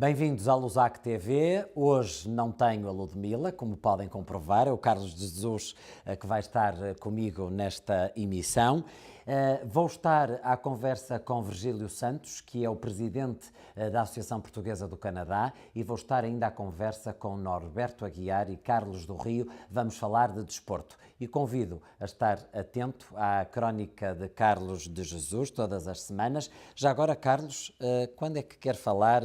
Bem-vindos à Lusac TV. Hoje não tenho a Ludmila, como podem comprovar, é o Carlos de Jesus que vai estar comigo nesta emissão. Vou estar à conversa com Virgílio Santos, que é o presidente da Associação Portuguesa do Canadá, e vou estar ainda à conversa com Norberto Aguiar e Carlos do Rio. Vamos falar de desporto e convido a estar atento à crónica de Carlos de Jesus todas as semanas. Já agora, Carlos, quando é que quer falar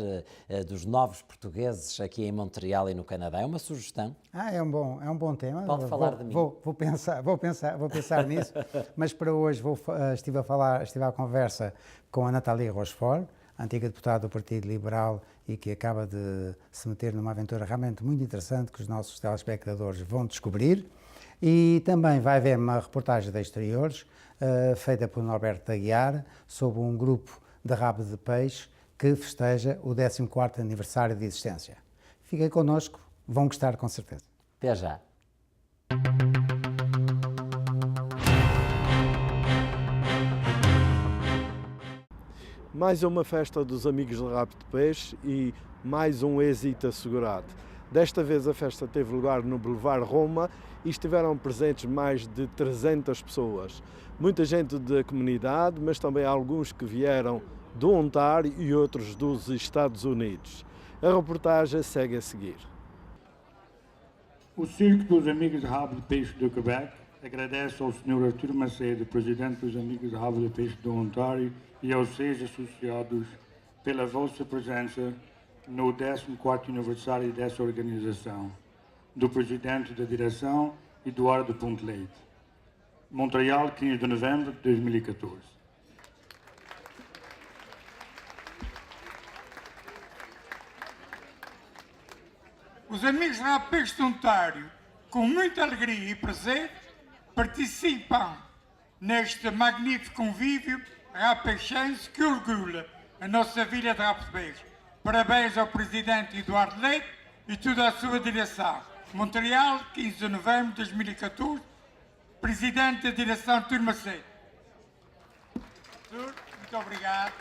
dos novos portugueses aqui em Montreal e no Canadá? É uma sugestão? É um bom tema. Pode falar de mim. Vou pensar nisso, mas para hoje estive à conversa com a Nathalie Rochefort, antiga deputada do Partido Liberal e que acaba de se meter numa aventura realmente muito interessante que os nossos telespectadores vão descobrir. E também vai haver uma reportagem de exteriores feita por Norberto Aguiar sobre um grupo de rabo de peixe que festeja o 14º aniversário de existência. Fiquem connosco, vão gostar com certeza. Até já. Mais uma festa dos amigos de rabo de peixe e mais um êxito assegurado. Desta vez a festa teve lugar no Boulevard Roma e estiveram presentes mais de 300 pessoas. Muita gente da comunidade, mas também alguns que vieram do Ontário e outros dos Estados Unidos. A reportagem segue a seguir. O Circo dos Amigos de Rabo de Peixe do Quebec agradece ao Sr. Artur Macedo, Presidente dos Amigos de Rabo de Peixe do Ontário, e aos 6 associados pela vossa presença no 14º aniversário dessa organização, do Presidente da Direção, Eduardo Ponte Leite. Montreal, 15 de novembro de 2014. Os amigos de Rabo de Peixe do Ontário, com muita alegria e prazer, participam neste magnífico convívio rapeixense que orgulha a nossa vila de Rabo de Peixe. Parabéns ao Presidente Eduardo Leite e toda a sua direção. Montreal, 15 de novembro de 2014, Presidente da Direção Artur Macedo. Muito obrigado.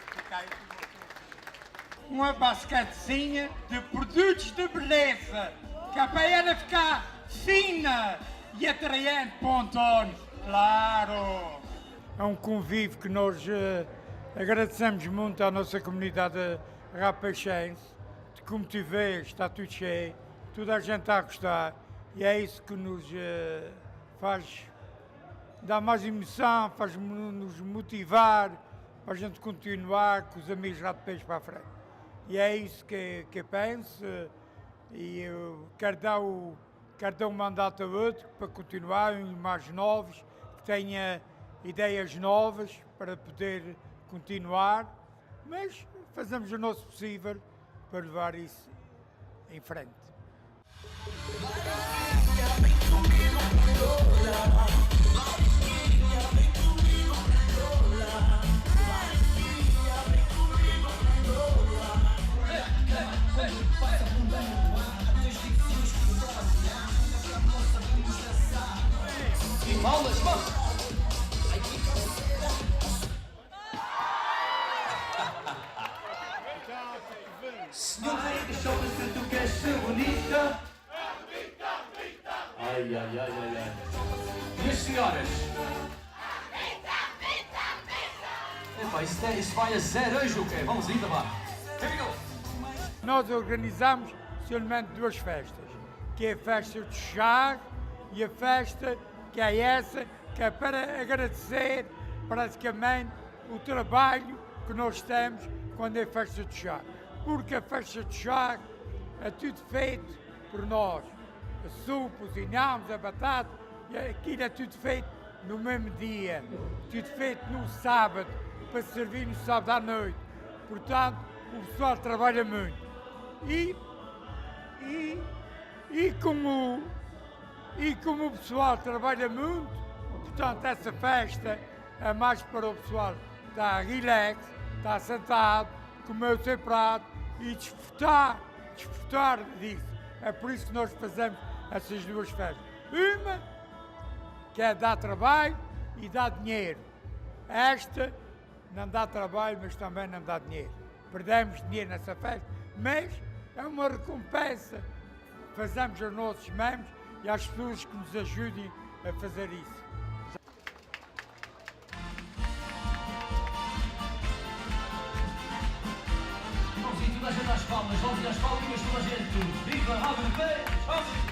Uma basquetezinha de produtos de beleza, que é para ela ficar fina e atraente para o António, claro. É um convívio que nós agradecemos muito à nossa comunidade rapeixense. Como tu vês, está tudo cheio, toda a gente está a gostar e é isso que nos faz dar mais emoção, faz-nos motivar para a gente continuar com os amigos Rabo de Peixe para a frente. E é isso que eu penso e eu quero dar um mandato a outro para continuar, uns mais novos, que tenha ideias novas para poder continuar, mas fazemos o nosso possível para levar isso em frente. Palmas, vamos! Senhor rei dos shows, se tu queres ser bonita. Ai, ai, ai, ai, ai. E as senhoras? Epá, isso vai a zero hoje, o quê? Vamos ainda, vá. Here we go. Nós organizamos somente duas festas, que é a festa de chá e a festa que é essa, que é para agradecer praticamente o trabalho que nós temos quando é festa de chá. Porque a festa de chá é tudo feito por nós. A sopa, cozinhamos, a batata, e aquilo é tudo feito no mesmo dia. Tudo feito no sábado, para servir no sábado à noite. Portanto, o pessoal trabalha muito. E como o pessoal trabalha muito, portanto, essa festa é mais para o pessoal estar relax, estar sentado, comer o seu prato e desfrutar disso. É por isso que nós fazemos essas duas festas. Uma que é dar trabalho e dar dinheiro. Esta não dá trabalho, mas também não dá dinheiro. Perdemos dinheiro nessa festa, mas é uma recompensa que fazemos aos nossos membros e às pessoas que nos ajudem a fazer isso. Vamos ir toda a gente às palmas, vamos ir às palminhas toda a gente. Viva Rabo de Peixe! Vamos ir!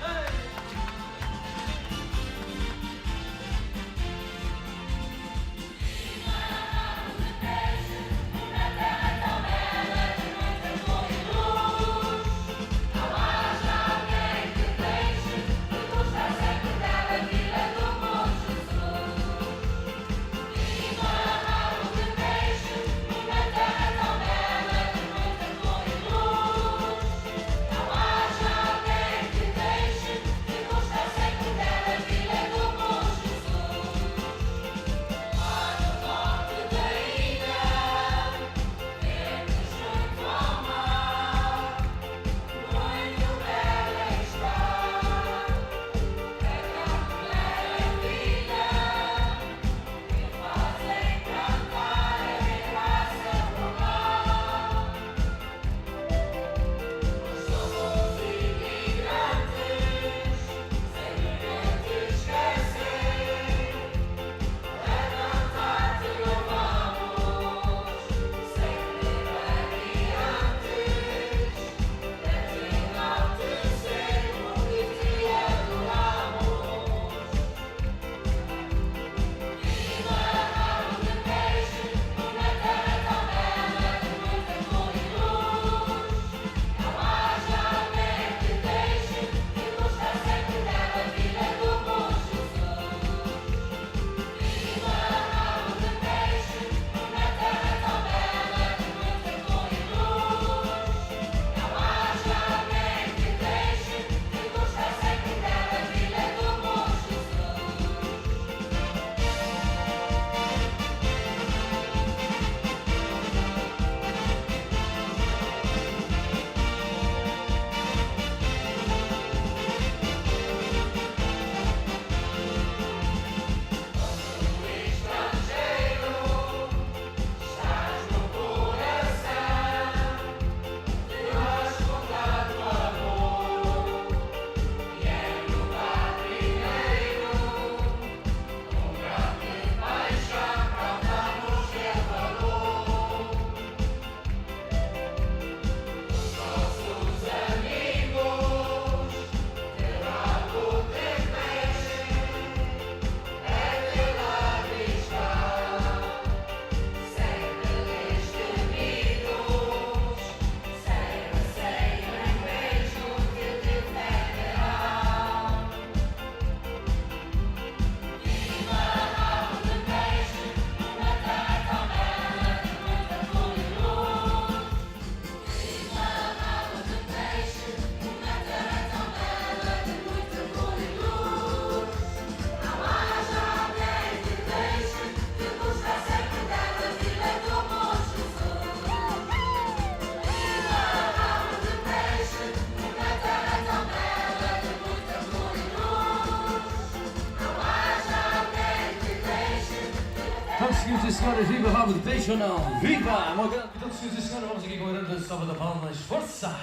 Vamos, senhores e senhoras, viva Rabo de Peixe ou não? Viva! Uma grande... Então, senhores e senhoras, vamos aqui com a grande salva de palmas. Força!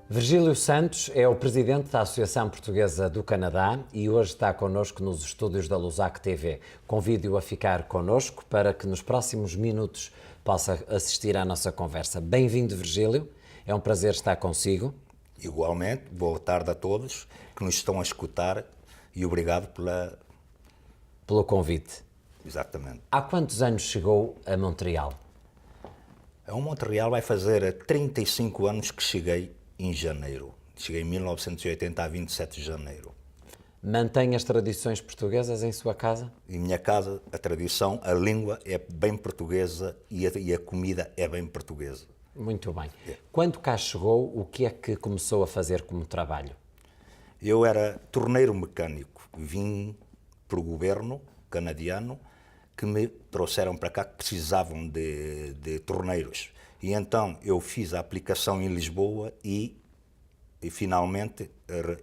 Virgílio Santos é o presidente da Associação Portuguesa do Canadá e hoje está connosco nos estúdios da Lusac TV. Convido-o a ficar connosco para que nos próximos minutos possa assistir à nossa conversa. Bem-vindo, Virgílio. É um prazer estar consigo. Igualmente, boa tarde a todos que nos estão a escutar e obrigado pelo convite. Exatamente. Há quantos anos chegou a Montreal? A Montreal vai fazer 35 anos que cheguei em janeiro. Cheguei em 1980, a 27 de janeiro. Mantém as tradições portuguesas em sua casa? Em minha casa, a tradição, a língua é bem portuguesa e a comida é bem portuguesa. Muito bem. Quando cá chegou, o que é que começou a fazer como trabalho? Eu era torneiro mecânico. Vim para o governo canadiano que me trouxeram para cá que precisavam de torneiros. E então eu fiz a aplicação em Lisboa e e finalmente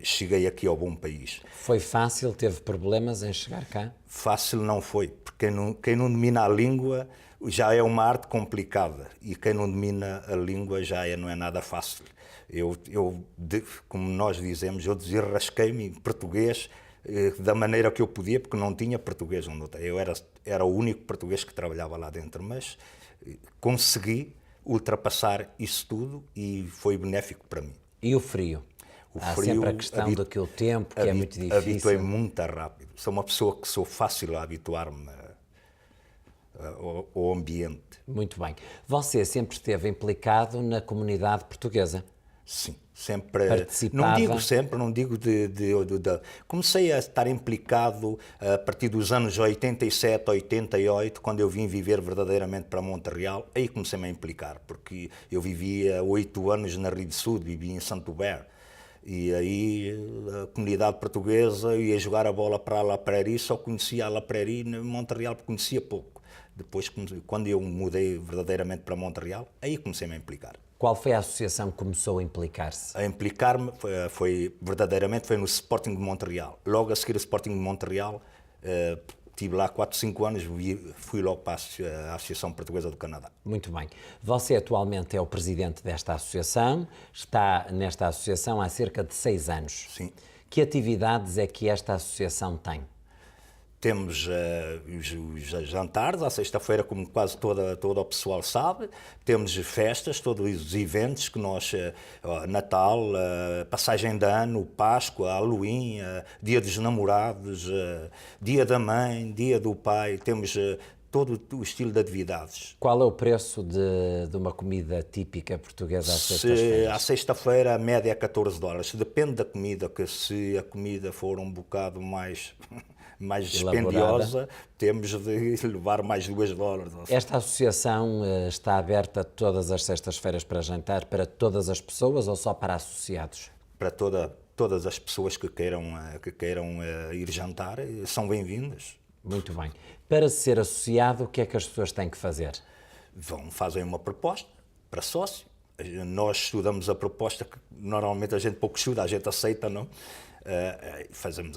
cheguei aqui ao bom país. Foi fácil? Teve problemas em chegar cá? Fácil não foi, porque quem não domina a língua já é uma arte complicada e quem não domina a língua não é nada fácil. Como nós dizemos, eu desarrasquei-me em português da maneira que eu podia, porque não tinha português. Eu era o único português que trabalhava lá dentro, mas consegui ultrapassar isso tudo e foi benéfico para mim. E o frio? Há sempre a questão do que o tempo, que é muito difícil. Habituei-me muito rápido. Sou uma pessoa que sou fácil a habituar-me ao ambiente. Muito bem. Você sempre esteve implicado na comunidade portuguesa? Sim, sempre. Participava? Não digo sempre, não digo comecei a estar implicado a partir dos anos 87, 88, quando eu vim viver verdadeiramente para Montreal. Aí comecei-me a implicar, porque eu vivia 8 anos na Rio Sul, vivia em Saint-Hubert. E aí a comunidade portuguesa ia jogar a bola para a La Prairie, só conhecia a La Prairie, em Montreal conhecia pouco. Depois, quando eu mudei verdadeiramente para Montreal, aí comecei-me a implicar. Qual foi a associação que começou a implicar-se? A implicar-me verdadeiramente foi no Sporting de Montreal. Logo a seguir o Sporting de Montreal, estive lá 4, 5 anos, fui logo para a Associação Portuguesa do Canadá. Muito bem. Você atualmente é o presidente desta associação, está nesta associação há cerca de 6 anos. Sim. Que atividades é que esta associação tem? Temos os jantares, à sexta-feira, como quase todo o pessoal sabe. Temos festas, todos os eventos que nós... Natal, passagem de ano, Páscoa, Halloween, Dia dos Namorados, Dia da Mãe, Dia do Pai. Temos todo o estilo de atividades. Qual é o preço de uma comida típica portuguesa às sextas-feiras? À sexta-feira a média é $14. Depende da comida, que se a comida for um bocado mais dispendiosa, temos de levar mais $2. Esta associação está aberta todas as sextas-feiras para jantar para todas as pessoas ou só para associados? Para todas as pessoas que queiram ir jantar, são bem-vindas. Muito bem. Para ser associado, o que é que as pessoas têm que fazer? Fazem uma proposta para sócio. Nós estudamos a proposta, que normalmente a gente pouco estuda, a gente aceita, não?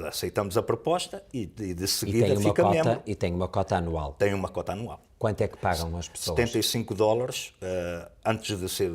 Aceitamos a proposta e de seguida fica membro. E tem uma cota anual? Tem uma cota anual. Quanto é que pagam as pessoas? $75 antes de ser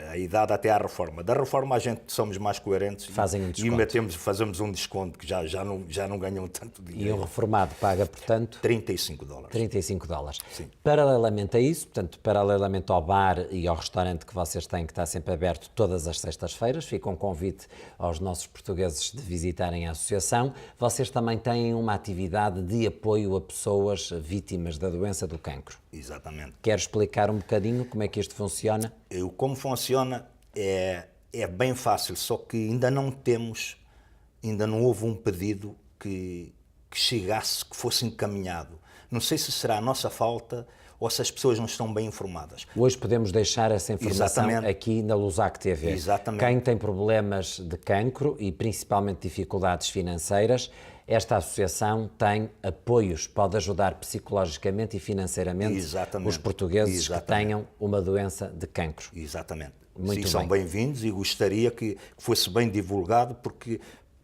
a idade até à reforma. Da reforma a gente somos mais coerentes. Fazem um desconto. Fazemos um desconto que já não ganham tanto dinheiro. E um reformado paga, portanto? $35. $35. Sim. Paralelamente a isso, portanto, paralelamente ao bar e ao restaurante que vocês têm, que está sempre aberto todas as sextas-feiras, fica um convite aos nossos portugueses de visitarem a associação. Vocês também têm uma atividade de apoio a pessoas vítimas da doença do cancro. Exatamente. Quer explicar um bocadinho como é que isto funciona? Como funciona é bem fácil, só que ainda não houve um pedido que chegasse, que fosse encaminhado. Não sei se será a nossa falta ou se as pessoas não estão bem informadas. Hoje podemos deixar essa informação aqui na Lusac TV. Exatamente. Quem tem problemas de cancro e principalmente dificuldades financeiras, esta associação tem apoios, pode ajudar psicologicamente e financeiramente os portugueses que tenham uma doença de cancro. Exatamente. Muito bem. São bem-vindos e gostaria que fosse bem divulgado, porque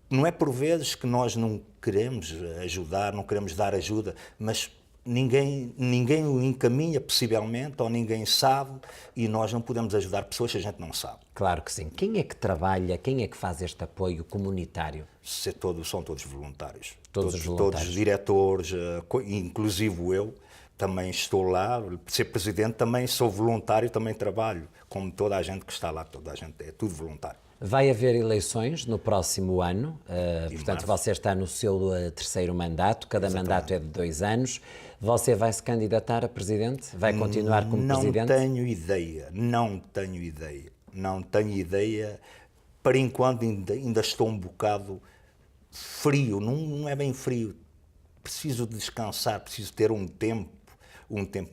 não é por vezes que nós não queremos ajudar, não queremos dar ajuda, mas ninguém o encaminha possivelmente, ou ninguém sabe, e nós não podemos ajudar pessoas que a gente não sabe. Claro que sim. Quem é que trabalha, quem é que faz este apoio comunitário? São todos voluntários. Todos os voluntários. Todos os diretores, inclusive eu, também estou lá. Ser presidente também sou voluntário, também trabalho, como toda a gente que está lá, toda a gente, é tudo voluntário. Vai haver eleições no próximo ano, portanto março. você está no seu terceiro mandato, cada mandato é de 2 anos. Você vai se candidatar a presidente? Vai continuar como presidente? Não tenho ideia. Para enquanto ainda estou um bocado frio, não é bem frio. Preciso de descansar, preciso ter um tempo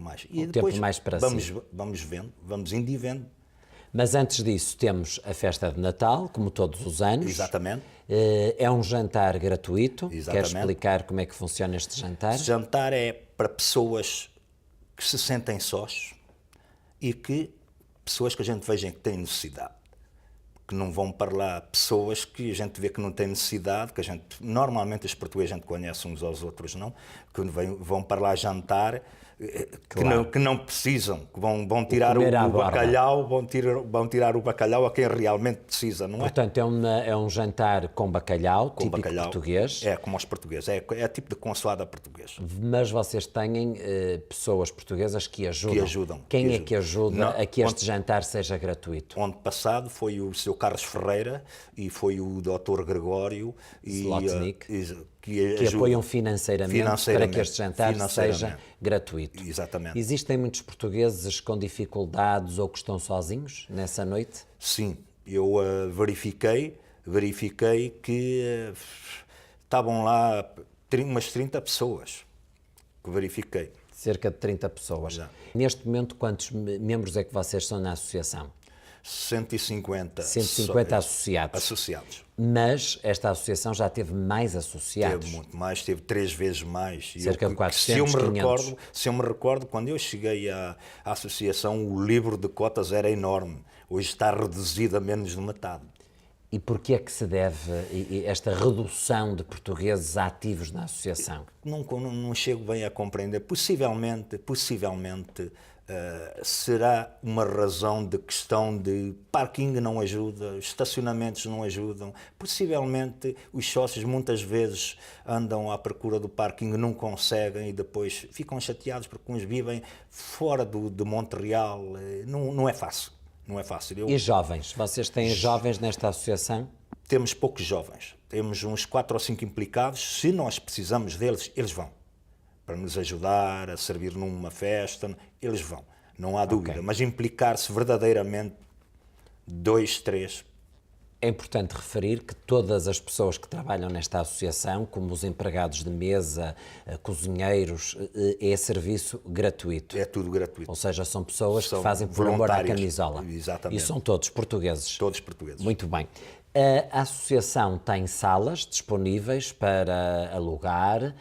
mais. E depois tempo mais para si. Vamos vendo, vamos indo e vendo. Mas antes disso temos a festa de Natal, como todos os anos. Exatamente. É um jantar gratuito. Exatamente. Quer explicar como é que funciona este jantar? Este jantar é para pessoas que se sentem sós e pessoas que a gente veja que têm necessidade. que não vão para lá pessoas que a gente vê que não têm necessidade, que a gente, normalmente os portugueses a gente conhece uns aos outros, não? Que vão para lá jantar, que não precisam, que vão tirar o bacalhau, vão tirar o bacalhau a quem realmente precisa, não é? Portanto, é um jantar com bacalhau, típico português. É, como os portugueses, é tipo de consoada português. Mas vocês têm pessoas portuguesas que ajudam. Quem é que ajuda a que este jantar seja gratuito? Ano passado foi o Sr. Carlos Ferreira e foi o Dr. Gregório Slotnick, que apoiam financeiramente para que este jantar seja gratuito. Exatamente. Existem muitos portugueses com dificuldades ou que estão sozinhos nessa noite? Sim, eu verifiquei que estavam lá umas 30 pessoas, que verifiquei. Cerca de 30 pessoas. Já. Neste momento, quantos membros é que vocês são na associação? 150 associados. Mas esta associação já teve mais associados. Teve muito mais, teve 3 vezes mais. Cerca de 400, 500. Se eu me recordo, quando eu cheguei à associação, o livro de cotas era enorme. Hoje está reduzido a menos de metade. E porquê é que se deve esta redução de portugueses ativos na associação? Não chego bem a compreender. Possivelmente será uma razão de questão de parking não ajuda, estacionamentos não ajudam. Possivelmente os sócios muitas vezes andam à procura do parking, não conseguem e depois ficam chateados porque uns vivem fora de Montreal. Não é fácil. Não é fácil. E jovens? Vocês têm jovens nesta associação? Temos poucos jovens. Temos uns 4 ou 5 implicados. Se nós precisamos deles, eles vão. Para nos ajudar a servir numa festa, eles vão. Não há dúvida. Okay. Mas implicar-se verdadeiramente 2, 3. É importante referir que todas as pessoas que trabalham nesta associação, como os empregados de mesa, cozinheiros, é serviço gratuito. É tudo gratuito. Ou seja, são pessoas que fazem por amor à camisola. Exatamente. E são todos portugueses. Todos portugueses. Muito bem. A associação tem salas disponíveis para alugar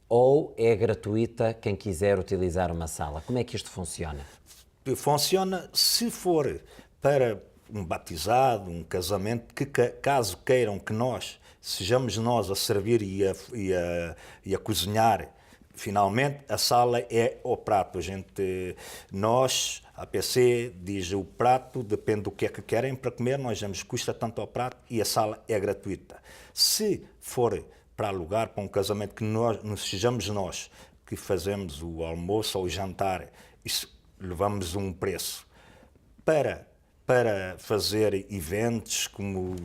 ou é gratuita quem quiser utilizar uma sala? Como é que isto funciona? Funciona se for para um batizado, um casamento, que caso queiram que sejamos nós a servir e a cozinhar, finalmente a sala é o prato. A APC diz o prato, depende do que é que querem para comer, nós dizemos custa tanto ao prato e a sala é gratuita. Se for para alugar para um casamento que sejamos nós que fazemos o almoço ou o jantar, isso levamos um preço. Para fazer eventos como,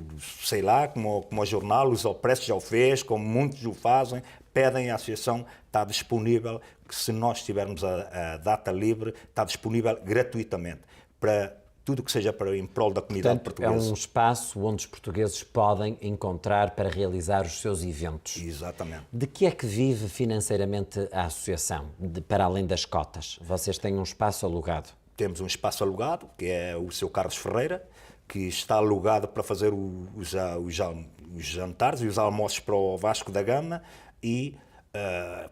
sei lá, como o jornal, os Opressos já o fez, como muitos o fazem, pedem à associação, está disponível, que se nós tivermos a data livre, está disponível gratuitamente, para tudo que seja em prol da comunidade portuguesa. É um espaço onde os portugueses podem encontrar para realizar os seus eventos. Exatamente. De que é que vive financeiramente a associação, para além das cotas? Vocês têm um espaço alugado? Temos um espaço alugado, que é o Sr. Carlos Ferreira, que está alugado para fazer os jantares e os almoços para o Vasco da Gama e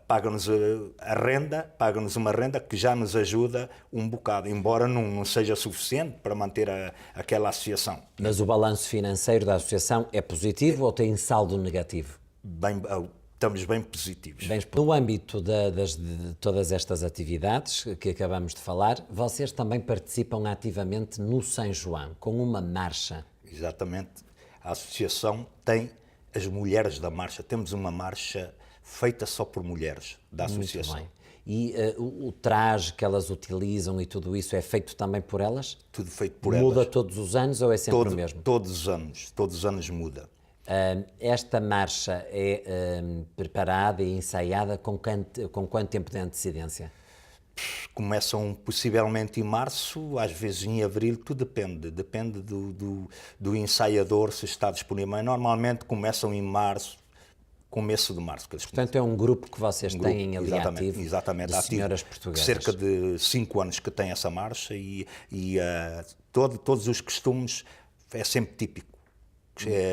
paga-nos uma renda que já nos ajuda um bocado, embora não seja suficiente para manter aquela associação. Mas o balanço financeiro da associação é positivo ou tem saldo negativo? Estamos bem positivos. No âmbito de todas estas atividades que acabamos de falar, vocês também participam ativamente no São João, com uma marcha. Exatamente. A associação tem as mulheres da marcha. Temos uma marcha feita só por mulheres da associação. Muito bem. E o traje que elas utilizam e tudo isso é feito também por elas? Tudo feito por elas. Muda todos os anos ou é sempre o mesmo? Todos os anos muda. Esta marcha é preparada e ensaiada com quanto tempo de antecedência? Começam possivelmente em março, às vezes em abril, tudo depende. Depende do ensaiador, se está disponível. Mas normalmente começam em março, começo de março. Portanto, é um grupo que vocês têm ali ativo, exatamente, de senhoras portuguesas. Cerca de 5 anos que tem essa marcha e todos os costumes é sempre típico.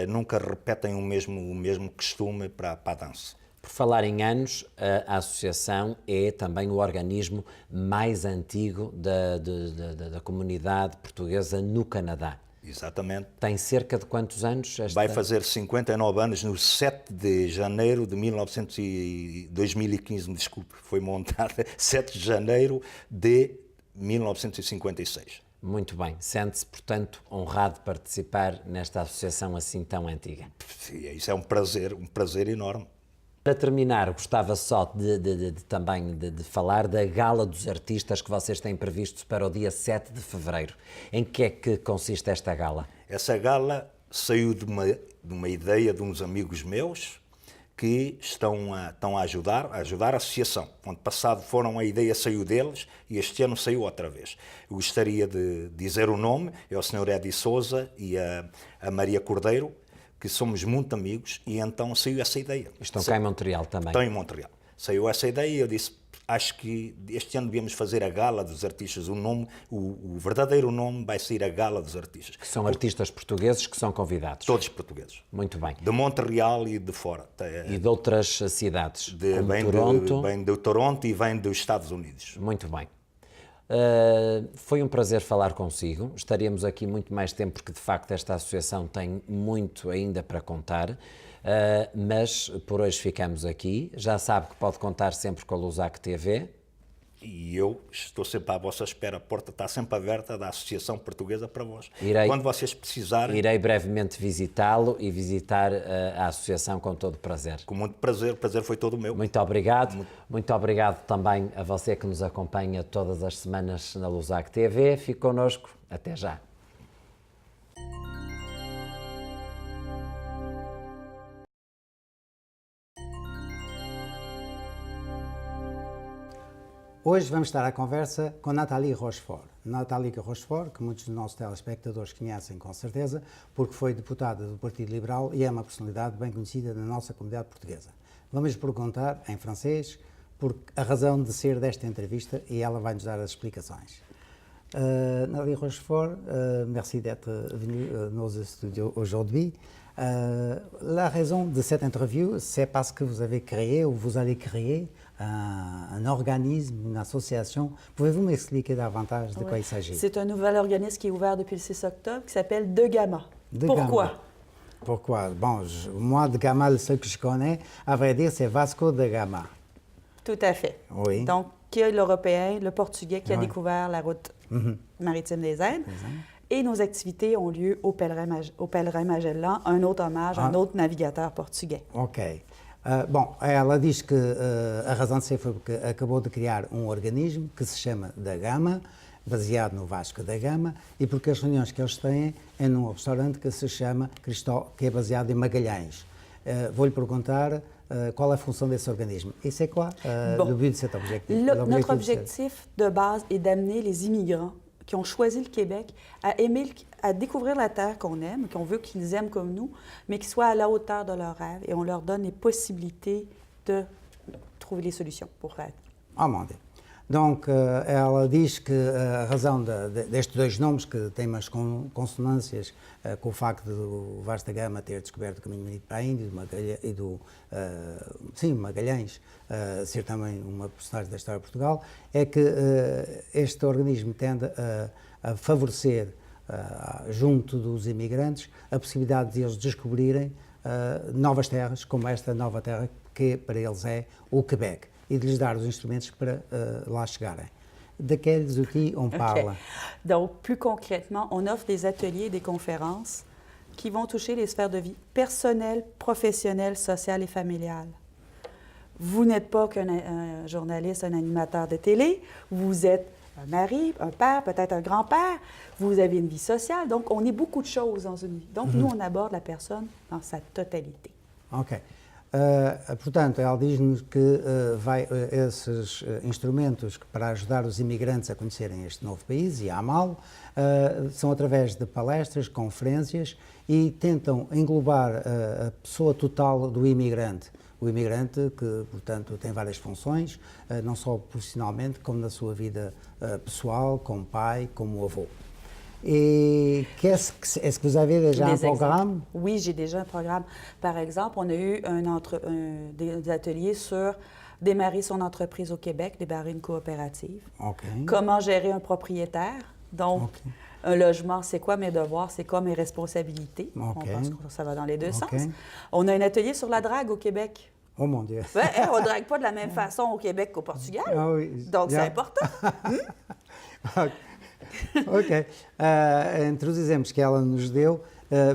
Nunca repetem o mesmo costume para a dança. Por falar em anos, a associação é também o organismo mais antigo da comunidade portuguesa no Canadá. Exatamente. Tem cerca de quantos anos? Vai fazer 59 anos no 7 de janeiro de 2015, me desculpe, foi montada 7 de janeiro de 1956. Muito bem. Sente-se, portanto, honrado de participar nesta associação assim tão antiga. Isso é um prazer enorme. Para terminar, gostava só também de falar da Gala dos Artistas que vocês têm previsto para o dia 7 de fevereiro. Em que é que consiste esta gala? Essa gala saiu de uma ideia de uns amigos meus que estão a ajudar a associação. Ano passado a ideia saiu deles e este ano saiu outra vez. Eu gostaria de dizer o nome, é o Sr. Edi Souza e a Maria Cordeiro, que somos muito amigos, e então saiu essa ideia. Estão cá em Montreal também. Estão em Montreal. Saiu essa ideia e eu disse, acho que este ano devíamos fazer a Gala dos Artistas. O verdadeiro nome vai ser a Gala dos Artistas. Que são artistas portugueses que são convidados. Todos portugueses. Muito bem. De Montreal e de fora. E de outras cidades, como Toronto. Vem de Toronto e vem dos Estados Unidos. Muito bem. Foi um prazer falar consigo. Estaríamos aqui muito mais tempo porque, de facto, esta associação tem muito ainda para contar. Mas por hoje ficamos aqui. Já sabe que pode contar sempre com a Lusac TV. E eu estou sempre à vossa espera. A porta está sempre aberta da Associação Portuguesa para vós. Quando vocês precisarem... Irei brevemente visitá-lo e visitar a associação com todo prazer. Com muito prazer. O prazer foi todo meu. Muito obrigado. Muito obrigado também a você que nos acompanha todas as semanas na Lusac TV. Fique connosco. Até já. Hoje vamos estar à conversa com Nathalie Rochefort. Nathalie Rochefort, que muitos dos nossos telespectadores conhecem com certeza, porque foi deputada do Partido Liberal e é uma personalidade bem conhecida na nossa comunidade portuguesa. Vamos lhe perguntar, em francês, por a razão de ser desta entrevista e ela vai nos dar as explicações. Nathalie Rochefort, merci d'être venue à nos studios aujourd'hui. La raison de cette interview, c'est parce que vous avez créé ou vous allez créer un organisme, une association. Pouvez-vous m'expliquer davantage de quoi il s'agit? C'est un nouvel organisme qui est ouvert depuis le 6 octobre qui s'appelle De Gama. Pourquoi? Pourquoi? Bon, moi, de Gama, le seul que je connais, à vrai dire, c'est Vasco de Gama. Tout à fait. Oui. Donc, qui est l'Européen, le Portugais qui a découvert la route maritime des Indes. Et nos activités ont lieu au Pèlerin Magellan, un autre hommage à un autre navigateur portugais. Ok. Bom, ela diz que a razão de ser foi porque acabou de criar um organismo que se chama Da Gama, baseado no Vasco da Gama, e porque as reuniões que eles têm é num restaurante que se chama que é baseado em Magalhães. Vou-lhe perguntar qual é a função desse organisme. Et c'est quoi le but de cet objectif? Notre objectif de base est d'amener les immigrants qui ont choisi le Québec à découvrir la terre qu'on aime, qu'on veut qu'ils aiment comme nous, mais qui soient à la hauteur de leurs rêves et on leur donne les possibilités de trouver les solutions pour être. Oh mon Deus. Donc, ela diz que a razão destes dois nomes, que têm umas consonâncias com o facto do Vasco da Gama ter descoberto o caminho bonito para a Índia e do Magalhães ser também uma personagem da história de Portugal, é que este organismo tende a favorecer, junto dos imigrantes, a possibilidade de eles descobrirem novas terras, como esta nova terra que para eles é o Quebec, e de lhes dar os instrumentos para lá chegarem. De quels outils on parle? Donc, plus concrètement, on offre des ateliers et des conférences qui vont toucher les sphères de vie personnelles, professionnelles, sociales et familiales. Vous n'êtes pas qu'un journaliste, un animateur de télé, vous êtes un mari, un père, peut-être un grand-père, vous avez une vie sociale, donc on est beaucoup de choses dans une vie. Donc, nous, on aborde la personne dans sa totalité. Ok. Portanto, ela diz-nos que esses instrumentos para ajudar os imigrantes a conhecerem este novo país e a amá-lo são através de palestras, conferências e tentam englobar a pessoa total do imigrante. O imigrante que, portanto, tem várias funções, não só profissionalmente, como na sua vida pessoal, como pai, como avô. Et est-ce que vous avez déjà un programme? Oui, j'ai déjà un programme. Par exemple, on a eu des ateliers sur démarrer son entreprise au Québec, démarrer une coopérative. Okay. Comment gérer un propriétaire. Donc, Un logement, c'est quoi mes devoirs, c'est quoi mes responsabilités. OK. On pense que ça va dans les deux OK. sens. On a un atelier sur la drague au Québec. Oh mon Dieu. Ouais, hein, on ne drague pas de la même façon au Québec qu'au Portugal. Ah oui. Donc, c'est Yeah. important. Ok. Entre os exemplos que ela nos deu,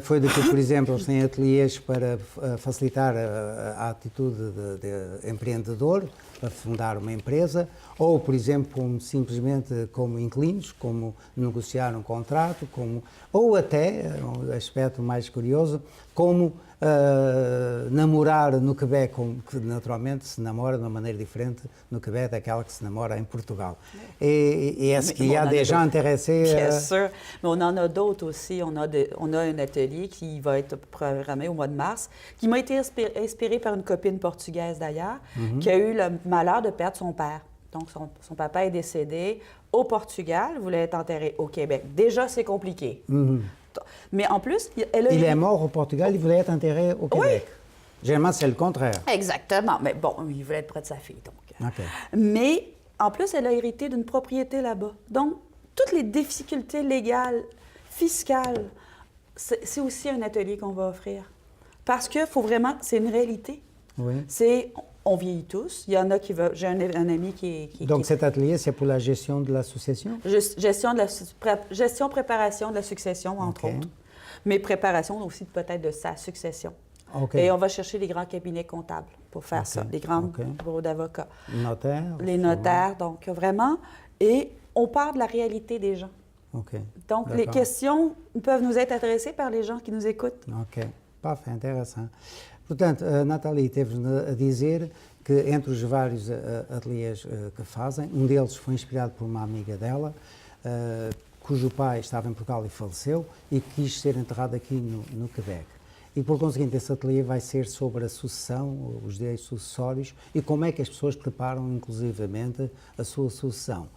foi de que, por exemplo, eles têm ateliês para facilitar a atitude de empreendedor, para fundar uma empresa, ou, por exemplo, simplesmente como inquilinos, como negociar um contrato, ou até, um aspecto mais curioso, como namorar no Quebec, que naturalmente se namora de uma maneira différente no Québec daquela que se namora em Portugal. Et est-ce qu'il y a des gens intéressés? Bien sûr. Mais on en a d'autres aussi. On a un atelier qui va être programmé au mois de mars, qui m'a été inspiré par une copine portugaise d'ailleurs, qui a eu le malheur de perdre son père. Donc, son papa est décédé au Portugal, voulait être enterré au Québec. Déjà, c'est compliqué. Mais en plus, elle a Il eu... est mort au Portugal, il voulait être enterré au Québec. Généralement, c'est le contraire. Exactement. Mais bon, il voulait être près de sa fille, donc. OK. Mais en plus, elle a hérité d'une propriété là-bas. Donc, toutes les difficultés légales, fiscales, c'est aussi un atelier qu'on va offrir. Parce que faut vraiment, c'est une réalité. Oui. On vieillit tous. Il y en a qui veulent. J'ai un ami qui Donc, cet atelier, c'est pour la gestion de l'association? gestion, préparation de la succession, entre OK. autres. Mais préparation aussi peut-être de sa succession. OK. Et on va chercher les grands cabinets comptables pour faire ça, les grands bureaux d'avocats. Notaire? Les notaires, donc vraiment. Et on part de la réalité des gens. OK. Donc, les D'accord. questions peuvent nous être adressées par les gens qui nous écoutent. Ok, parfait, interessante. Portanto, a Nathalie teve-nos a dizer que entre os vários ateliês que fazem, um deles foi inspirado por uma amiga dela, cujo pai estava em Portugal e faleceu e quis ser enterrado aqui no Quebec. E, por conseguinte, esse ateliê vai ser sobre a sucessão, os direitos sucessórios e como é que as pessoas preparam, inclusivamente, a sua sucessão.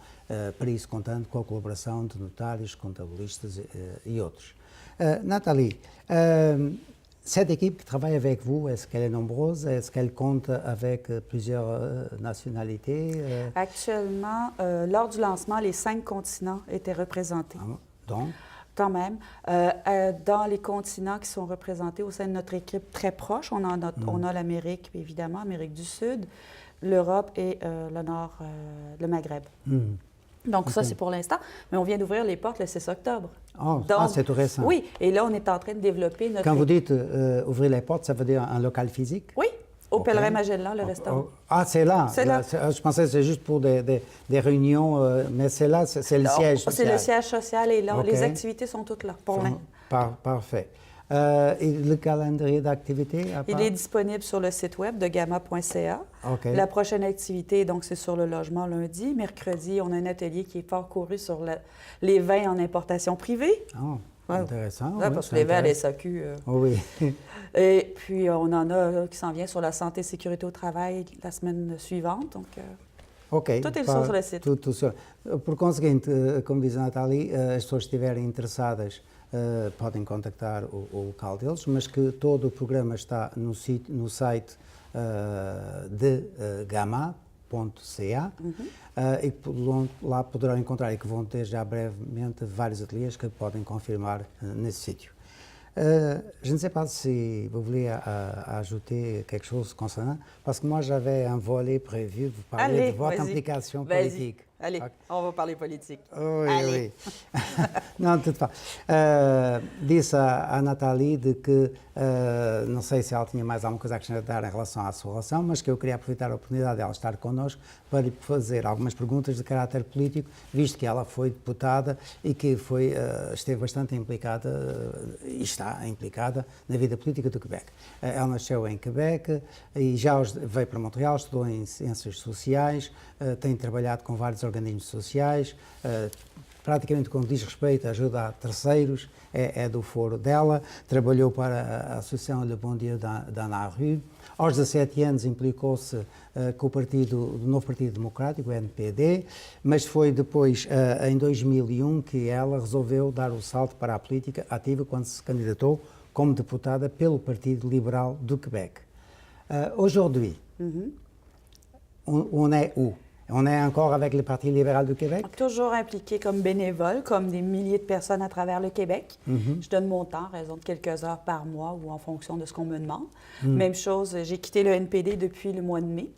Para isso, contando com a colaboração de notários, contabilistas e outros. Nathalie, cette équipe qui travaille avec vous, est-ce qu'elle est nombreuse? Est-ce qu'elle compte avec plusieurs nationalités? Actuellement, lors du lancement, les 5 continents étaient représentés. Donc? Quand même. Dans les continents qui sont représentés au sein de notre équipe très proche, on a l'Amérique, évidemment, Amérique du Sud, l'Europe et le Nord, le Maghreb. Donc ça, c'est pour l'instant. Mais on vient d'ouvrir les portes le 6 octobre. Oh, Donc, c'est tout récent. Oui, et là, on est en train de développer notre... Quand vous dites ouvrir les portes, ça veut dire un local physique? Oui, au OK. Pèlerin Magellan, le restaurant. Ah, c'est là? C'est là. Je pensais que c'est juste pour des réunions, mais c'est là, c'est le siège social. C'est le siège social et là, OK. les activités sont toutes là, pour l'instant. Parfait. Et le calendrier d'activité? Il est disponible sur le site web de gamma.ca. OK. La prochaine activité, donc, c'est sur le logement lundi. Mercredi, on a un atelier qui est fort couru sur les vins en importation privée. Oh, intéressant. Là, oui, parce ça que les vins à intéresse. la SAQ... Oh, oui. Et puis, on en a qui s'en vient sur la santé et sécurité au travail la semaine suivante. Donc, Ok. Tudo isso sobre esse. Tudo sobre. Por conseguinte, como diz a Nathalie, as pessoas que estiverem interessadas podem contactar o local deles, mas que todo o programa está no site de gamma.ca e que lá poderão encontrar et que vão ter já brevemente vários ateliês que podem confirmar nesse sítio. Je ne sais pas si vous voulez ajouter quelque chose concernant, parce que moi j'avais un volet prévu, vous parler de votre implication politique. Allez, on va parler politique. Oui, Allez. oui. Não, tudo bem. Disse à Nathalie de que, não sei se ela tinha mais alguma coisa a acrescentar em relação à sua relação, mas que eu queria aproveitar a oportunidade dela estar connosco para lhe fazer algumas perguntas de caráter político, visto que ela foi deputada e que esteve bastante implicada e está implicada na vida política do Quebec. Ela nasceu em Quebec e já veio para Montreal, estudou em Ciências Sociais, tem trabalhado com vários organismos sociais, praticamente quando diz respeito à ajuda a terceiros, é do foro dela, trabalhou para a Associação Le Bon Dieu dans la Rue. Aos 17 anos implicou-se com o novo Partido Democrático, o NPD, mas foi depois, em 2001, que ela resolveu dar o salto para a política ativa quando se candidatou como deputada pelo Partido Liberal do Quebec. Aujourd'hui, on est où? On est encore avec le Parti libéral du Québec? Toujours impliquée comme bénévole, comme des milliers de personnes à travers le Québec. Je donne mon temps, à raison de quelques heures par mois ou en fonction de ce qu'on me demande. Même chose, j'ai quitté le NPD depuis le mois de mai.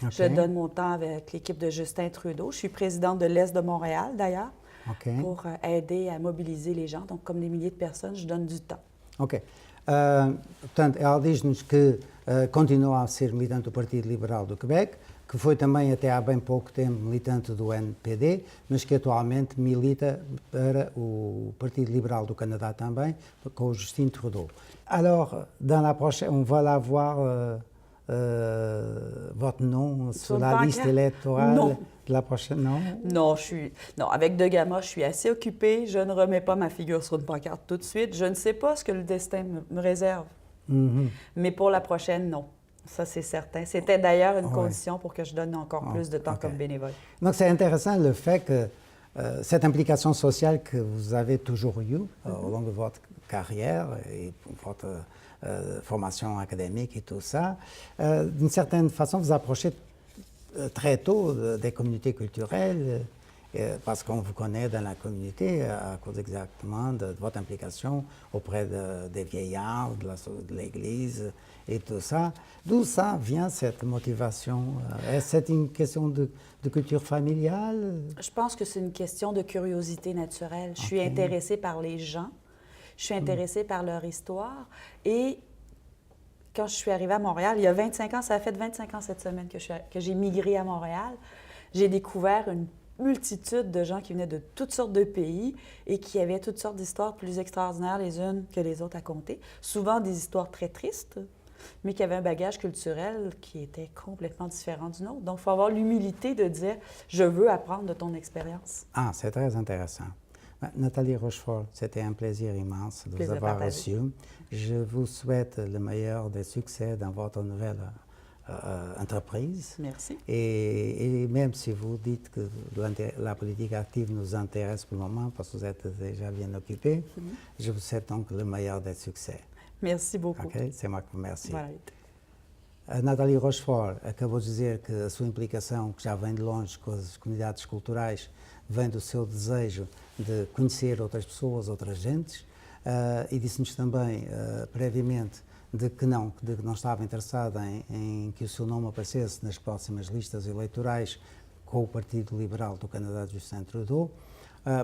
Je donne mon temps avec l'équipe de Justin Trudeau. Je suis présidente de l'Est de Montréal, d'ailleurs, pour aider à mobiliser les gens. Donc, comme des milliers de personnes, je donne du temps. Ok. Portanto, ela diz-nos que continua a ser militante do Partido Liberal do Quebec, que foi também até há bem pouco tempo militante do NPD, mas que atualmente milita para o Partido Liberal do Canadá também, com o Justin Trudeau. Alors, dans la prochaine, on va la voir votre nom sur la liste électorale Non. de la prochaine, non? Non, avec De Gama, je suis assez occupée. Je ne remets pas ma figure sur une pancarte tout de suite. Je ne sais pas ce que le destin me réserve. Mais pour la prochaine, non. Ça, c'est certain. C'était d'ailleurs une condition pour que je donne encore plus de temps comme bénévole. Donc, c'est intéressant le fait que cette implication sociale que vous avez toujours eue au long de votre carrière et votre formation académique et tout ça, d'une certaine façon, vous approchez très tôt des communautés culturelles, parce qu'on vous connaît dans la communauté à cause exactement de votre implication auprès des vieillards, de l'Église et tout ça. D'où ça vient cette motivation? Est-ce que c'est une question de culture familiale? Je pense que c'est une question de curiosité naturelle. Je suis intéressée par les gens, je suis intéressée par leur histoire. Et quand je suis arrivée à Montréal, il y a 25 ans, ça a fait 25 ans cette semaine que j'ai migré à Montréal, j'ai découvert une multitude de gens qui venaient de toutes sortes de pays et qui avaient toutes sortes d'histoires plus extraordinaires les unes que les autres à conter. Souvent des histoires très tristes, mais qui avaient un bagage culturel qui était complètement différent du nôtre. Donc, il faut avoir l'humilité de dire « je veux apprendre de ton expérience ». Ah, c'est très intéressant. Nathalie Rochefort, c'était un plaisir immense de vous avoir reçu. Je vous souhaite le meilleur des succès dans votre nouvelle entreprise. Merci. Et même si vous dites que la politique active nous intéresse pour le moment, parce que vous êtes déjà bien occupé, je vous souhaite donc le meilleur des succès. Merci beaucoup. Ok, c'est moi qui vous remercie. Right. A Nathalie Rochefort acabou de dizer que a sua implicação, que já vem de longe com as comunidades culturais, vem do seu desejo de conhecer outras pessoas, outras gentes, e disse-nos também, previamente, de que não estava interessada em que o seu nome aparecesse nas próximas listas eleitorais com o Partido Liberal do Canadá de Justin Trudeau,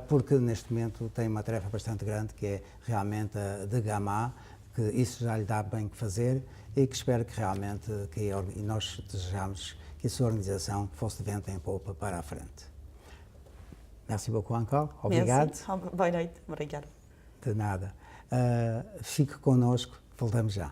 porque neste momento tem uma tarefa bastante grande, que é realmente a de Gama, que isso já lhe dá bem que fazer e que espero que realmente, e nós desejamos que a sua organização fosse de vento em popa para a frente. Merci beaucoup encore. Obrigado. Merci. Boa noite. Obrigada. De nada. Fique connosco, voltamos já.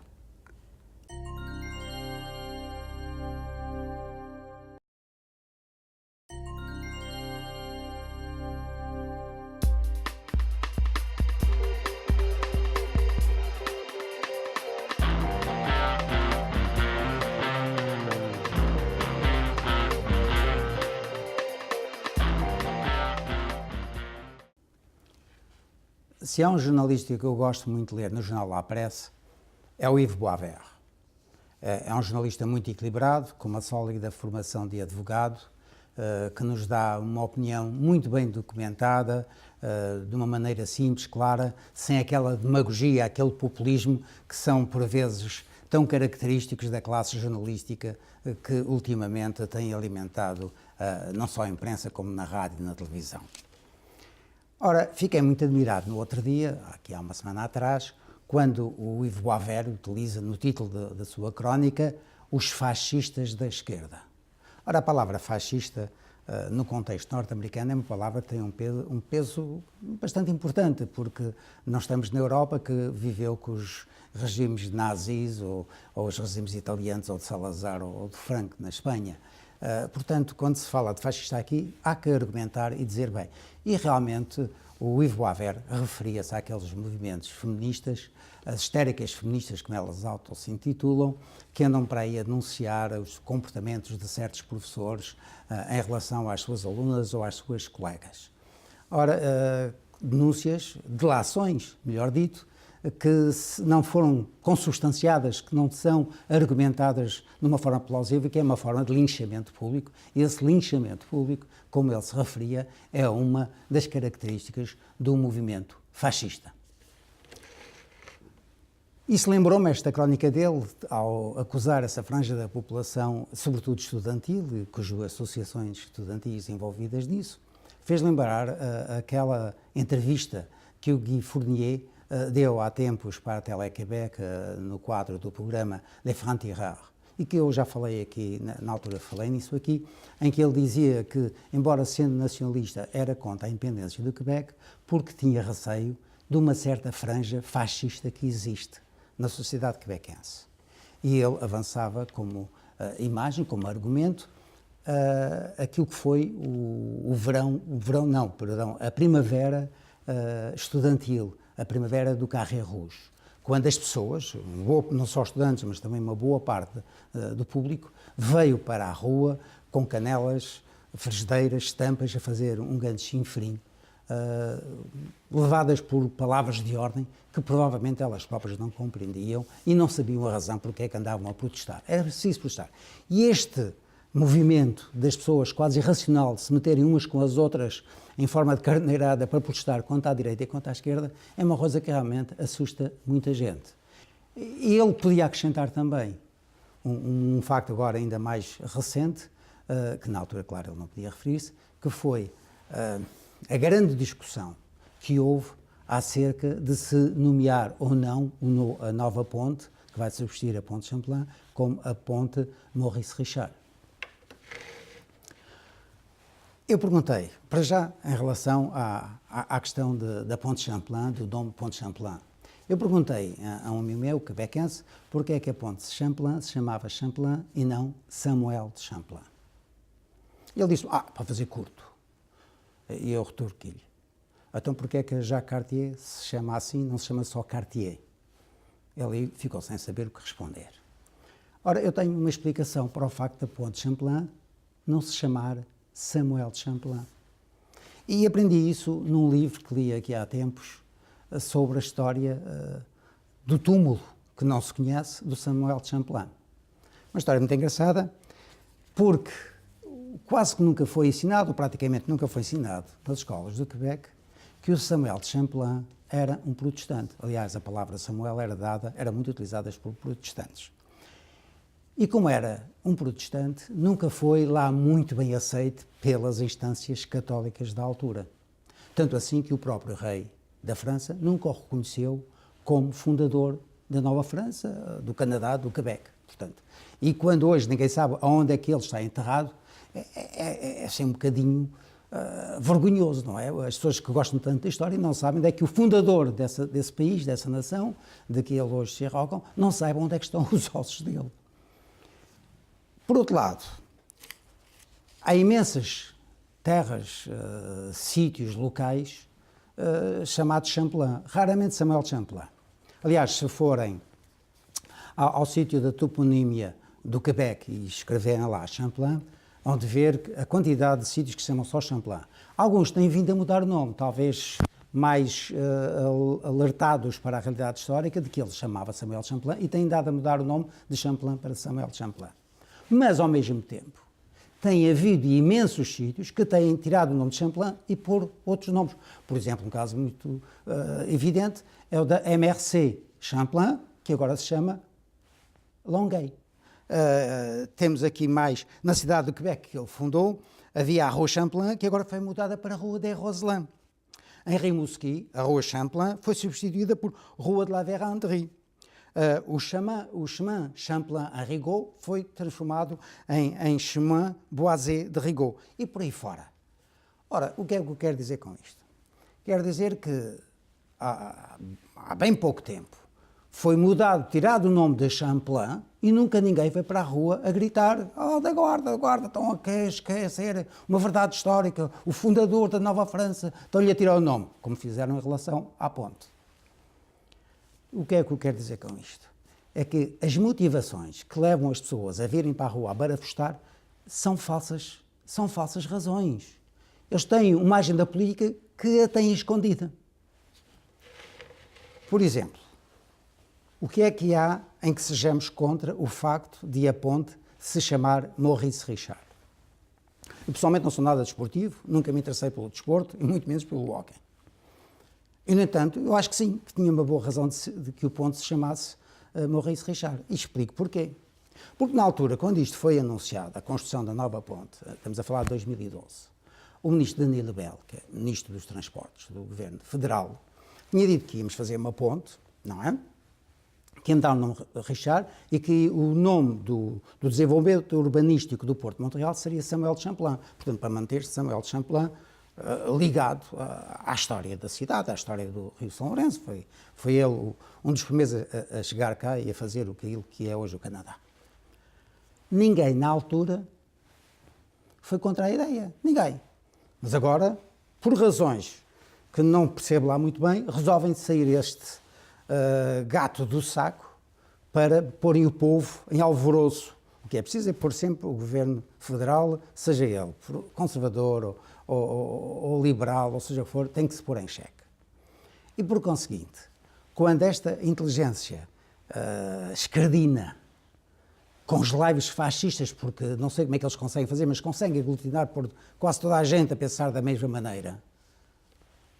Se há um jornalista que eu gosto muito de ler no jornal La Presse, é o Yves Boisvert. É um jornalista muito equilibrado, com uma sólida formação de advogado, que nos dá uma opinião muito bem documentada, de uma maneira simples, clara, sem aquela demagogia, aquele populismo que são, por vezes, tão característicos da classe jornalística que ultimamente tem alimentado não só a imprensa, como na rádio e na televisão. Ora, fiquei muito admirado no outro dia, aqui há uma semana atrás, quando o Yves Boisvert utiliza no título da sua crónica os fascistas da esquerda. Ora, a palavra fascista, no contexto norte-americano, é uma palavra que tem um peso bastante importante, porque nós estamos na Europa que viveu com os regimes nazis, ou os regimes italianos, ou de Salazar, ou de Franco, na Espanha. Portanto, quando se fala de fascista aqui, há que argumentar e dizer bem. E realmente o Yves Boisvert referia-se àqueles movimentos feministas, as histéricas feministas, como elas auto-se intitulam, que andam para aí a denunciar os comportamentos de certos professores em relação às suas alunas ou às suas colegas. Ora, denúncias, delações, melhor dito, que não foram consubstanciadas, que não são argumentadas de uma forma plausível, que é uma forma de linchamento público. E esse linchamento público, como ele se referia, é uma das características do movimento fascista. Isso lembrou-me, esta crónica dele, ao acusar essa franja da população, sobretudo estudantil, cujas associações estudantis envolvidas nisso, fez lembrar aquela entrevista que o Guy Fournier deu há tempos para a Télé-Québec, no quadro do programa Les Francs-Tireurs, e que eu já falei aqui, na altura falei nisso aqui, em que ele dizia que, embora sendo nacionalista, era contra a independência do Quebec, porque tinha receio de uma certa franja fascista que existe na sociedade quebequense. E ele avançava como imagem, como argumento, aquilo que foi a primavera estudantil, a primavera do Carré Rouge, quando as pessoas, não só estudantes, mas também uma boa parte do público, veio para a rua com canelas, frigideiras, estampas, a fazer um grande chinfrim, levadas por palavras de ordem que provavelmente elas próprias não compreendiam e não sabiam a razão porque é que andavam a protestar. Era preciso protestar. E este movimento das pessoas quase irracional de se meterem umas com as outras em forma de carneirada para protestar contra a direita e contra a esquerda é uma coisa que realmente assusta muita gente. E ele podia acrescentar também um facto agora ainda mais recente, que na altura, claro, ele não podia referir-se, que foi a grande discussão que houve acerca de se nomear ou não a nova ponte, que vai substituir a ponte Champlain, como a ponte Maurice Richard. Eu perguntei, para já, em relação à questão da ponte Champlain, do nome Ponte Champlain, eu perguntei a um amigo meu, quebequense, porque é que a ponte Champlain se chamava Champlain e não Samuel de Champlain. Ele disse, para fazer curto. E eu retorqui-lhe. Então, porquê é que Jacques Cartier se chama assim, não se chama só Cartier? Ele ficou sem saber o que responder. Ora, eu tenho uma explicação para o facto da ponte Champlain não se chamar Samuel de Champlain. E aprendi isso num livro que li aqui há tempos sobre a história do túmulo que não se conhece do Samuel de Champlain. Uma história muito engraçada, porque quase que nunca foi ensinado, ou praticamente nunca foi ensinado nas escolas do Quebec, que o Samuel de Champlain era um protestante. Aliás, a palavra Samuel era muito utilizada por protestantes. E como era um protestante, nunca foi lá muito bem aceito pelas instâncias católicas da altura. Tanto assim que o próprio rei da França nunca o reconheceu como fundador da Nova França, do Canadá, do Quebec. Portanto, e quando hoje ninguém sabe aonde é que ele está enterrado, é assim um bocadinho vergonhoso, não é? As pessoas que gostam tanto da história não sabem onde é que o fundador desse país, dessa nação, de que eles hoje se arrogam, não saibam onde é que estão os ossos dele. Por outro lado, há imensas terras, sítios locais chamados Champlain, raramente Samuel de Champlain. Aliás, se forem ao sítio da toponímia do Quebec e escreverem lá Champlain, vão de ver a quantidade de sítios que se chamam só Champlain. Alguns têm vindo a mudar o nome, talvez mais alertados para a realidade histórica de que ele chamava Samuel de Champlain e têm dado a mudar o nome de Champlain para Samuel de Champlain. Mas, ao mesmo tempo, tem havido imensos sítios que têm tirado o nome de Champlain e pôr outros nomes. Por exemplo, um caso muito evidente é o da MRC Champlain, que agora se chama Longueuil. Temos aqui mais, na cidade do Quebec, que ele fundou, havia a Rua Champlain, que agora foi mudada para a Rua des Roselins. Em Rimouski, a Rua Champlain foi substituída por Rua de la Vérendrye. O chemin Champlain a Rigaud foi transformado em chemin Boisé de Rigaud e por aí fora. Ora, o que é que eu quero dizer com isto? Quero dizer que há bem pouco tempo foi tirado o nome de Champlain e nunca ninguém foi para a rua a gritar da guarda, estão a esquecer uma verdade histórica, o fundador da Nova França, estão-lhe a tirar o nome, como fizeram em relação à ponte. O que é que eu quero dizer com isto? É que as motivações que levam as pessoas a virem para a rua a barafustar são falsas razões. Eles têm uma agenda política que a têm escondida. Por exemplo, O que é que há em que sejamos contra o facto de a ponte se chamar Maurice Richard? Eu, pessoalmente, não sou nada desportivo, nunca me interessei pelo desporto e muito menos pelo hóquei. E, no entanto, eu acho que sim, que tinha uma boa razão de que o ponte se chamasse Maurice Richard. E explico porquê. Porque na altura, quando isto foi anunciado, a construção da nova ponte, estamos a falar de 2012, o ministro Danilo Bell, que é ministro dos Transportes do Governo Federal, tinha dito que íamos fazer uma ponte, não é? Que ia dar o nome Richard e que o nome do desenvolvimento urbanístico do Porto de Montreal seria Samuel de Champlain. Portanto, para manter-se Samuel de Champlain ligado à história da cidade, à história do Rio São Lourenço. Foi ele um dos primeiros a chegar cá e a fazer aquilo que é hoje o Canadá. Ninguém, na altura, foi contra a ideia. Ninguém. Mas agora, por razões que não percebo lá muito bem, resolvem sair este gato do saco para porem o povo em alvoroço. O que é preciso é pôr sempre o governo federal, seja ele conservador ou liberal, ou seja o que for, tem que se pôr em xeque. E por conseguinte, quando esta inteligência escardina, com os lives fascistas, porque não sei como é que eles conseguem fazer, mas conseguem aglutinar por quase toda a gente a pensar da mesma maneira,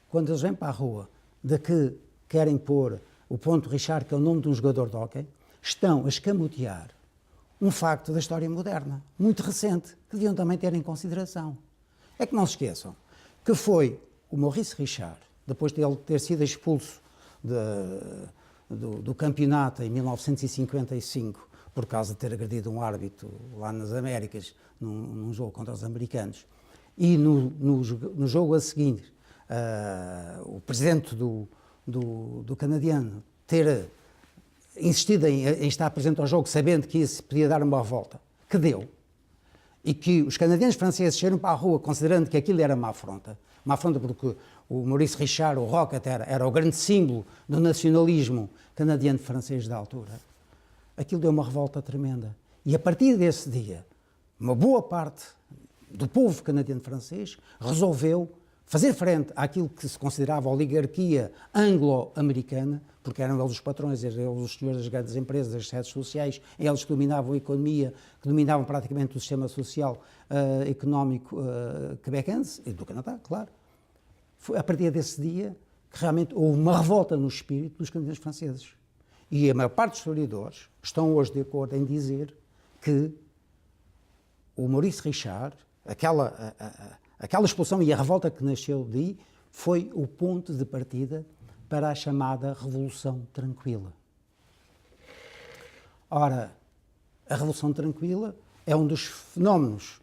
quando eles vêm para a rua de que querem pôr o ponto Richard, que é o nome de um jogador de hóquei, estão a escamotear um facto da história moderna, muito recente, que deviam também ter em consideração. É que não se esqueçam que foi o Maurice Richard, depois de ele ter sido expulso do campeonato em 1955, por causa de ter agredido um árbitro lá nas Américas, num jogo contra os americanos, e no jogo a seguir, o presidente do canadiano ter insistido em estar presente ao jogo, sabendo que isso podia dar uma volta, que deu, e que os canadianos franceses saíram para a rua considerando que aquilo era uma afronta porque o Maurice Richard, o Rocket, era o grande símbolo do nacionalismo canadiano-francês da altura. Aquilo deu uma revolta tremenda. E a partir desse dia, uma boa parte do povo canadiano-francês resolveu fazer frente àquilo que se considerava a oligarquia anglo-americana, porque eram eles os patrões, eram eles os senhores das grandes empresas, das sedes sociais, eles que dominavam a economia, que dominavam praticamente o sistema social económico quebecense e do Canadá, claro. Foi a partir desse dia que realmente houve uma revolta no espírito dos canadianos franceses. E a maior parte dos historiadores estão hoje de acordo em dizer que o Maurice Richard, aquela expulsão e a revolta que nasceu daí, foi o ponto de partida para a chamada Revolução Tranquila. Ora, a Revolução Tranquila é um dos fenómenos,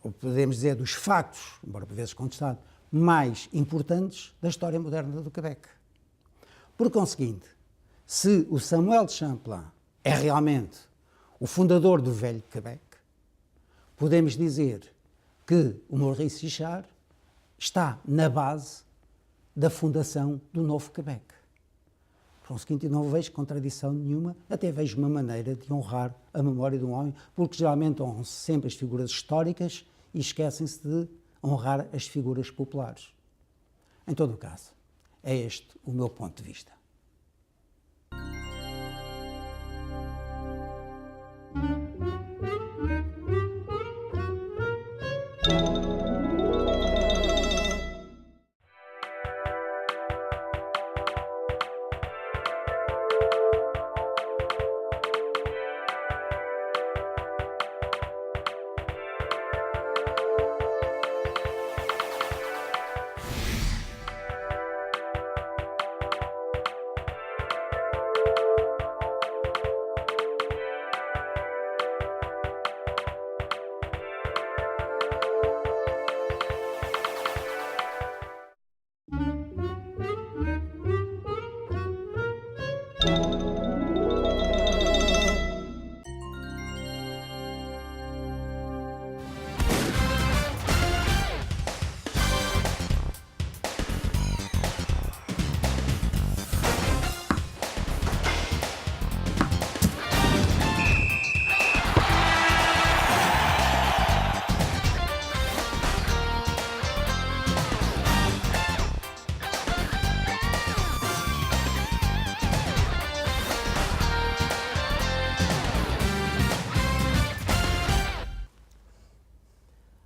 ou podemos dizer dos factos, embora por vezes contestado, mais importantes da história moderna do Quebec. Por conseguinte, se o Samuel de Champlain é realmente o fundador do velho Quebec, podemos dizer que o Maurice Richard está na base da fundação do novo Quebec. Por conseguinte, não vejo contradição nenhuma, até vejo uma maneira de honrar a memória de um homem, porque geralmente honram-se sempre as figuras históricas e esquecem-se de honrar as figuras populares. Em todo o caso, é este o meu ponto de vista.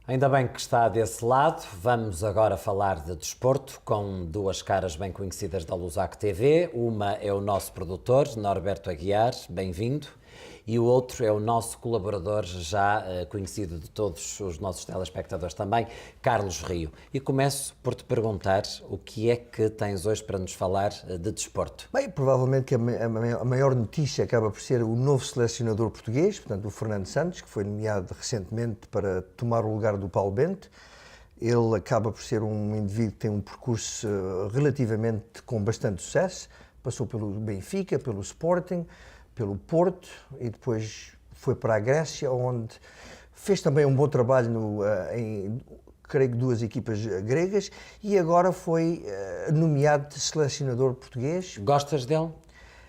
Ainda bem que está desse lado. Vamos agora falar de desporto com duas caras bem conhecidas da Lusac TV. Uma é o nosso produtor, Norberto Aguiar, bem-vindo. E o outro é o nosso colaborador, já conhecido de todos os nossos telespectadores também, Carlos Rio. E começo por te perguntar o que é que tens hoje para nos falar de desporto. Bem, provavelmente que a maior notícia acaba por ser o novo selecionador português, portanto o Fernando Santos, que foi nomeado recentemente para tomar o lugar do Paulo Bento. Ele acaba por ser um indivíduo que tem um percurso relativamente com bastante sucesso, passou pelo Benfica, pelo Sporting, pelo Porto e depois foi para a Grécia, onde fez também um bom trabalho em, creio que, 2 equipas gregas e agora foi nomeado selecionador português. Gostas dele?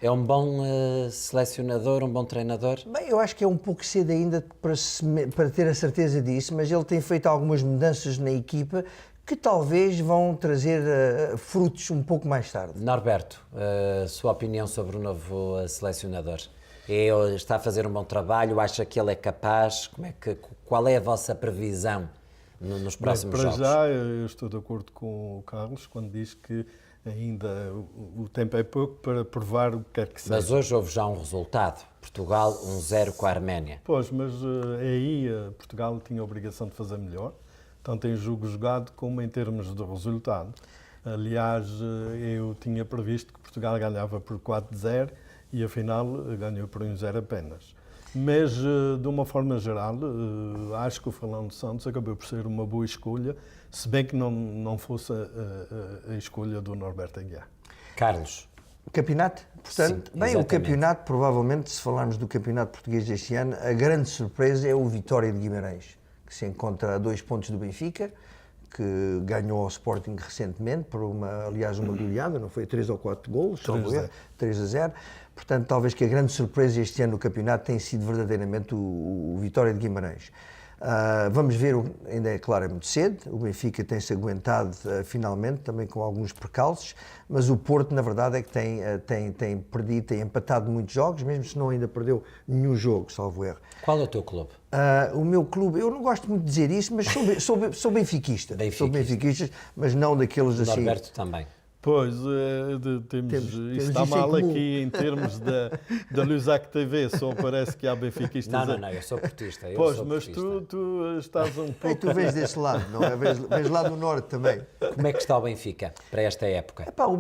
É um bom selecionador, um bom treinador? Bem, eu acho que é um pouco cedo ainda para ter a certeza disso, mas ele tem feito algumas mudanças na equipa que talvez vão trazer frutos um pouco mais tarde. Norberto, sua opinião sobre o novo selecionador? Está a fazer um bom trabalho? Acha que ele é capaz? Qual é a vossa previsão nos próximos jogos? Para já, eu estou de acordo com o Carlos quando diz que ainda o tempo é pouco para provar o que quer que seja. Mas hoje houve já um resultado. Portugal 1-0 com a Arménia. Pois, mas aí Portugal tinha a obrigação de fazer melhor. Tanto em jogo jogado como em termos de resultado. Aliás, eu tinha previsto que Portugal ganhava por 4-0 e afinal ganhou por 1-0 apenas. Mas, de uma forma geral, acho que o Fernando Santos acabou por ser uma boa escolha, se bem que não fosse a escolha do Norberto Aguiar. Carlos. O campeonato, portanto, Sim, bem, o campeonato, provavelmente, se falarmos do campeonato português deste ano, a grande surpresa é o Vitória de Guimarães, que se encontra a 2 pontos do Benfica, que ganhou ao Sporting recentemente, por aliás, uma goleada, não foi 3 ou 4 golos, 3-0. Portanto, talvez que a grande surpresa este ano no campeonato tenha sido verdadeiramente o Vitória de Guimarães. Vamos ver, ainda é claro, é muito cedo, o Benfica tem-se aguentado finalmente, também com alguns percalços, mas o Porto, na verdade, é que tem perdido, tem empatado muitos jogos, mesmo se não ainda perdeu nenhum jogo, salvo erro. Qual é o teu clube? O meu clube, eu não gosto muito de dizer isso, mas sou benfiquista. Sou benfiquista, mas não daqueles assim... Norberto também. Pois, isso está mal aqui em termos da Lusac TV, só parece que há benfiquistas. Não, eu sou portista. Pois, mas tu estás um pouco... Tu vens desse lado, não é? Vens lá do norte também. Como é que está o Benfica para esta época? O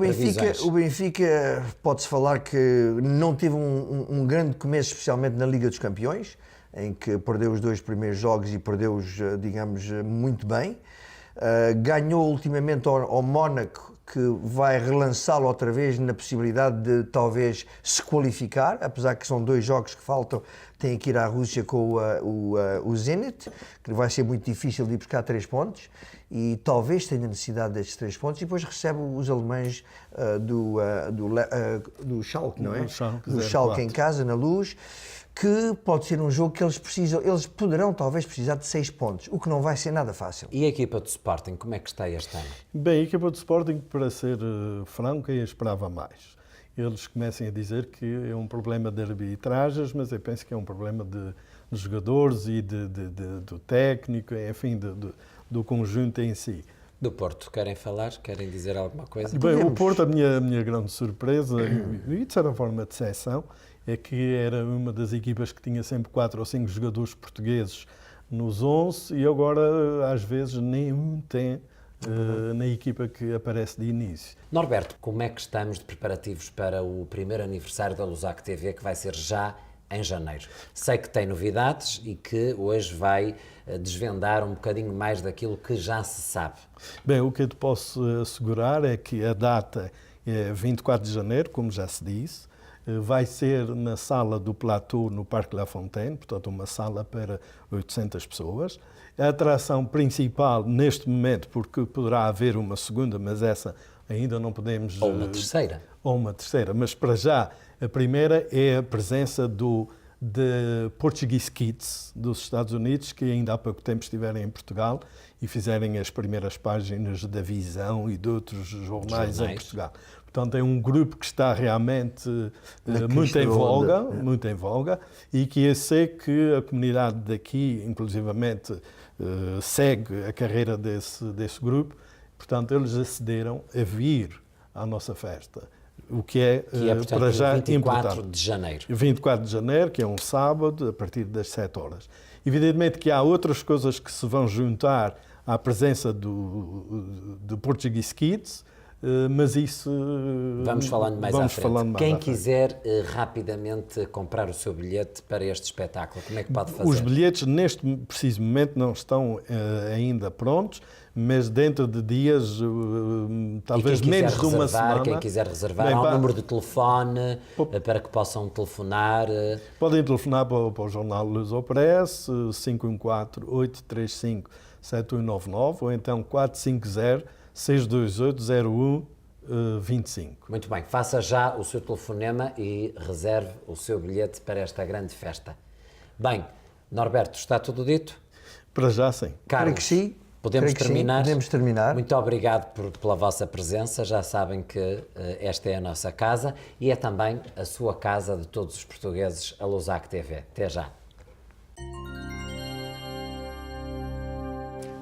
Benfica pode-se falar que não teve um grande começo, especialmente na Liga dos Campeões, em que perdeu os 2 primeiros jogos e perdeu-os, digamos, muito bem. Ganhou ultimamente ao Mónaco, que vai relançá-lo outra vez na possibilidade de talvez se qualificar, apesar que são 2 jogos que faltam, tem que ir à Rússia com o Zenit, que vai ser muito difícil de ir buscar 3 pontos, e talvez tenha necessidade destes 3 pontos, e depois recebe os alemães do Schalke, não é? Do Schalke em casa, na Luz, que pode ser um jogo que eles poderão talvez precisar de 6 pontos, o que não vai ser nada fácil. E a equipa do Sporting, como é que está este ano? Bem, a equipa do Sporting, para ser franca, eu esperava mais. Eles começam a dizer que é um problema de arbitragens, mas eu penso que é um problema de jogadores e do técnico, enfim, do conjunto em si. Do Porto, querem falar? Querem dizer alguma coisa? Bem, o Porto, a minha grande surpresa, e de certa forma decepção, é que era uma das equipas que tinha sempre 4 ou 5 jogadores portugueses nos 11 e agora, às vezes, nenhum tem na equipa que aparece de início. Norberto, como é que estamos de preparativos para o primeiro aniversário da Lusac TV, que vai ser já em janeiro? Sei que tem novidades e que hoje vai desvendar um bocadinho mais daquilo que já se sabe. Bem, o que eu te posso assegurar é que a data é 24 de janeiro, como já se disse. Vai ser na sala do Plateau, no Parque La Fontaine, portanto uma sala para 800 pessoas. A atração principal neste momento, porque poderá haver uma segunda, mas essa ainda não podemos... Ou uma terceira. Ou uma terceira, mas para já a primeira é a presença de Portuguese Kids dos Estados Unidos, que ainda há pouco tempo estiveram em Portugal e fizerem as primeiras páginas da Visão e de outros jornais em Portugal. Portanto, é um grupo que está realmente muito em voga, e que eu sei que a comunidade daqui, inclusivamente, segue a carreira desse grupo. Portanto, eles acederam a vir à nossa festa, o que é portanto, para já 24 importante. de janeiro. 24 de janeiro, que é um sábado, a partir das 7 horas. Evidentemente que há outras coisas que se vão juntar à presença do Portuguese Kids, mas isso... Vamos falando mais à frente. Falando mais Quem à frente. quiser rapidamente comprar o seu bilhete para este espetáculo, como é que pode fazer? Os bilhetes, neste preciso momento, não estão ainda prontos, mas dentro de dias, talvez menos de uma semana... Quem quiser reservar, há um número de telefone para que possam telefonar. Podem telefonar para o jornal Lusopress, 514-835-7199, ou então 450-628-0125. Muito bem, faça já o seu telefonema e reserve o seu bilhete para esta grande festa. Bem, Norberto, está tudo dito? Para já, sim. Carlos, que sim. Podemos terminar? Podemos terminar. Muito obrigado pela vossa presença. Já sabem que esta é a nossa casa e é também a sua casa de todos os portugueses, a Lusac TV. Até já.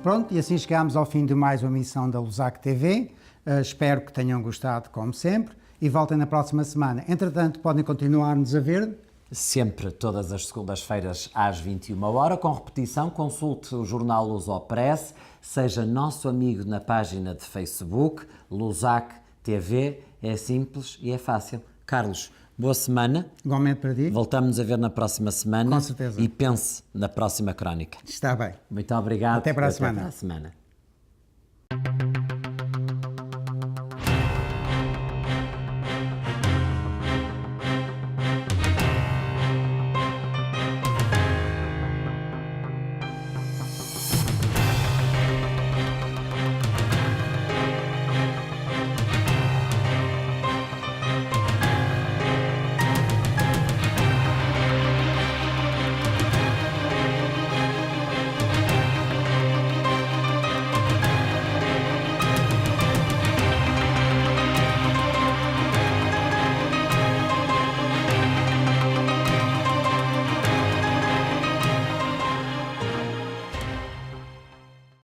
Pronto, e assim chegamos ao fim de mais uma emissão da Lusac TV. Espero que tenham gostado, como sempre, e voltem na próxima semana. Entretanto, podem continuar-nos a ver. Sempre, todas as segundas-feiras às 21h, com repetição, consulte o jornal Lusopress, seja nosso amigo na página de Facebook, Lusac TV, é simples e é fácil. Carlos, boa semana. Igualmente para ti. Voltamos a ver na próxima semana. Com certeza. E pense na próxima crónica. Está bem. Muito obrigado. Até para a semana. Até para a semana.